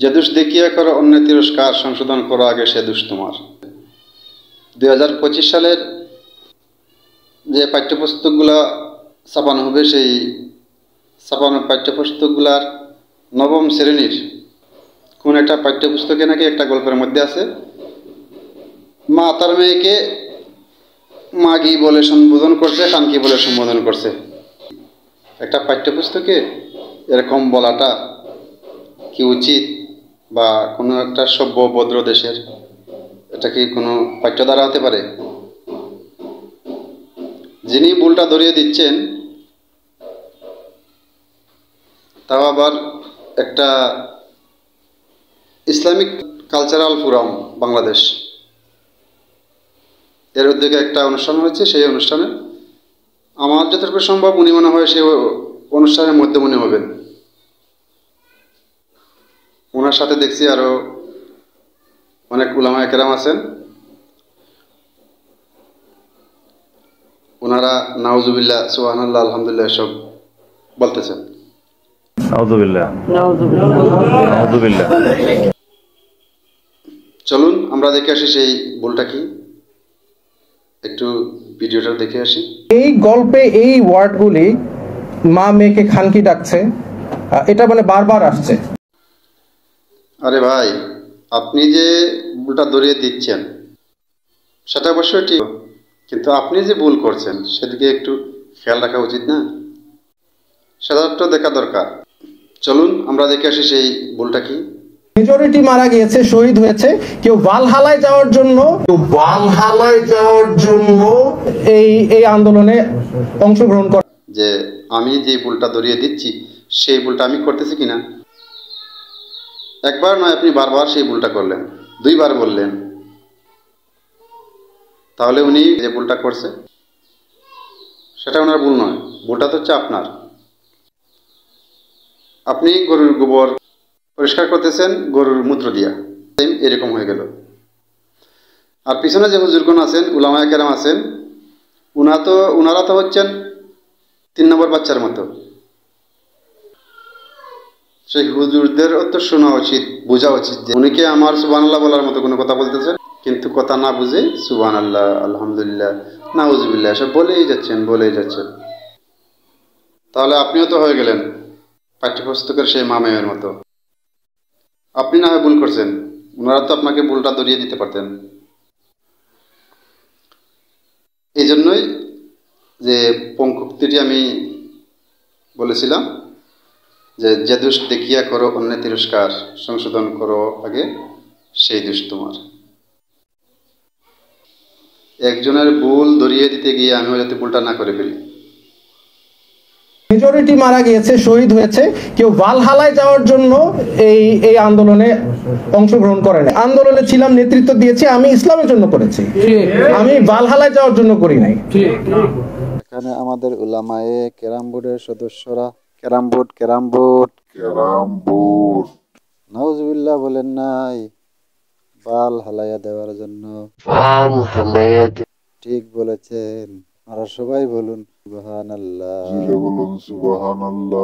যে দোষ দেখিয়া করো অন্যের তিরস্কার, সংশোধন করো আগে সে দোষ তোমার। 2025 সালের যে পাঠ্যপুস্তকগুলা ছাপানো হবে, সেই ছাপানো পাঠ্যপুস্তকগুলার নবম শ্রেণীর কোন একটা পাঠ্যপুস্তকে নাকি একটা গল্পের মধ্যে আছে, মা তার মেয়েকে মাগি বলে সম্বোধন করছে, খানকি বলে সম্বোধন করছে। একটা পাঠ্যপুস্তকে এরকম বলাটা কি উচিত? বা কোনো একটা সভ্য ভদ্র দেশের এটা কি কোনো পাঠ্যধারা হতে পারে? যিনি ভুলটা ধরিয়ে দিচ্ছেন তাও আবার একটা ইসলামিক কালচারাল ফোরাম বাংলাদেশ, এর উদ্যোগে একটা অনুষ্ঠান হয়েছে। সেই অনুষ্ঠানে আমার যতটুকু সম্ভব উনি মনে হয় সেই অনুষ্ঠানের মধ্যমণি হবেন। ওনার সাথে দেখছি আরো অনেক উলামায়ে কেরাম আছেন, ওনারা নাউজুবিল্লাহ, সুবহানাল্লাহ, আলহামদুলিল্লাহ সব বলতেছেন। নাউজুবিল্লাহ, নাউজুবিল্লাহ। চলুন আমরা দেখে আসি সেই ভুলটা কি, একটু ভিডিওটা দেখে আসি। এই গল্পে এই ওয়ার্ডগুলি মা মেয়েকে খানকি ডাকছে, এটা মানে বারবার আসছে। আরে ভাই, আপনি যে ভুলটা ধরিয়ে দিচ্ছেন সেটা অবশ্যই ঠিক, কিন্তু আপনি যে ভুল করছেন সেদিকে একটু খেয়াল রাখা উচিত না? সেটা একটু দেখা দরকার। চলুন আমরা দেখে আসি সেই ভুলটা কি। মেজরিটি মারা গিয়েছে, শহীদ হয়েছে, কেউ ভালহালায় যাওয়ার জন্য এই আন্দোলনে অংশগ্রহণ করে। যে আমি যে ভুলটা ধরিয়ে দিচ্ছি সেই ভুলটা আমি করতেছি কিনা। একবার নয়, আপনি বারবার সেই ভুলটা করলেন, 2 বার বললেন, তাহলে উনি যে ভুলটা করছে সেটা ওনার ভুল নয়, ভুলটা তো হচ্ছে আপনার। আপনি গরুর গোবর পরিষ্কার করতেছেন গরুর মূত্র দিয়া, এরকম হয়ে গেল। আর পিছনে যে হুজুরগণ আছেন, উলামায়ে কেরাম আছেন, ওনারা তো হচ্ছেন 3 নম্বর বাচ্চার মতো। সেই হুজুরদের তো শোনা উচিত, বোঝা উচিত যে উনি কি আমার সুবহানাল্লাহ বলার মতো কোনো কথা বলতেছেন, কিন্তু কথা না বুঝে সুবহানাল্লাহ, আলহামদুলিল্লাহ, নাউজুবিল্লাহ সব বলেই যাচ্ছেন। তাহলে আপনিও তো হয়ে গেলেন পাঠ্যপুস্তকের সেই মামের মতো। আপনি না হয় ভুল করছেন, ওনারা তো আপনাকে ভুলটা ধরিয়ে দিতে পারতেন। এই জন্যই যে পঙ্কুক্তিটি আমি বলেছিলাম যে দোষ দেখিয়া করো অন্যের তিরস্কার, সংশোধন করো আগে সেই দোষ তোমার। একজনের ভুল ধরিয়ে দিতে গিয়ে আমিও যাতে ভুলটা না করে ফেলি। মেজরিটি মারা গিয়েছে, শহীদ হয়েছে, কেউ ভালহালায় যাওয়ার জন্য এই আন্দোলনে অংশগ্রহণ করে না। আন্দোলনে ছিলাম, নেতৃত্ব দিয়েছি, আমি ইসলামের জন্য করেছি, আমি ভালহালায় যাওয়ার জন্য করি নাই। এখানে আমাদের উলামায়ে কেরাম বোর্ডের সদস্যরা কেরাম বোর্ড নাউজুবিল্লাহ বলেন নাই বাল হালাইয়া দেওয়ার জন্য। ঠিক বলেছেন, আর সবাই বলুন সুবহানাল্লাহ। সুবহানাল্লাহ।